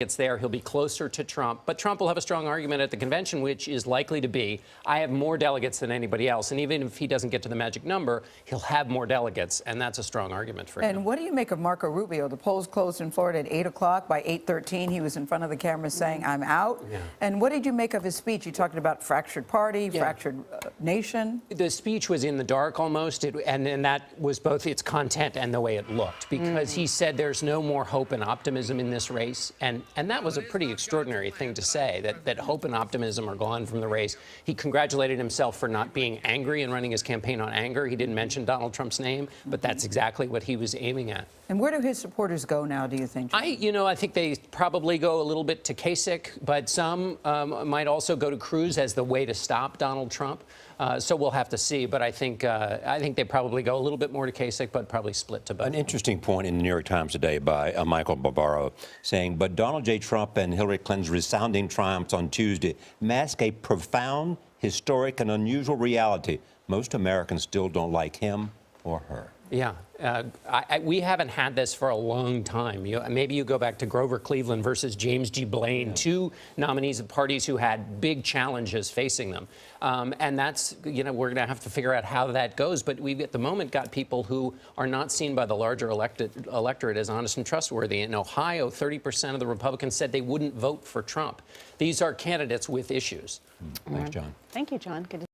It's there, he'll be closer to Trump, but Trump will have a strong argument at the convention, which is likely to be, I have more delegates than anybody else, and even if he doesn't get to the magic number, he'll have more delegates, and that's a strong argument for him. And what do you make of Marco Rubio? The polls closed in Florida at 8 o'clock. By 8:13, he was in front of the camera saying, I'm out. Yeah. And what did you make of his speech? You talked about fractured party, fractured nation. The speech was in the dark almost, and that was both its content and the way it looked, because he said there's no more hope and optimism in this race, and that was a pretty extraordinary thing to say, that hope and optimism are gone from the race. He congratulated himself for not being angry and running his campaign on anger. He didn't mention Donald Trump's name, but that's exactly what he was aiming at. And where do his supporters go now, do you think? I think they probably go a little bit to Kasich, but some might also go to Cruz as the way to stop Donald Trump. So we'll have to see. But I think they probably go a little bit more to Kasich, but probably split to both. An interesting point in the New York Times today by Michael Barbaro saying, but Donald J. Trump and Hillary Clinton's resounding triumphs on Tuesday mask a profound, historic, and unusual reality. Most Americans still don't like him or her. Yeah, we haven't had this for a long time. Maybe you go back to Grover Cleveland versus James G. Blaine, two nominees of parties who had big challenges facing them. And that's, we're going to have to figure out how that goes. But we've at the moment got people who are not seen by the larger electorate as honest and trustworthy. In Ohio, 30% of the Republicans said they wouldn't vote for Trump. These are candidates with issues. Thanks, John. Thank you, John. Good to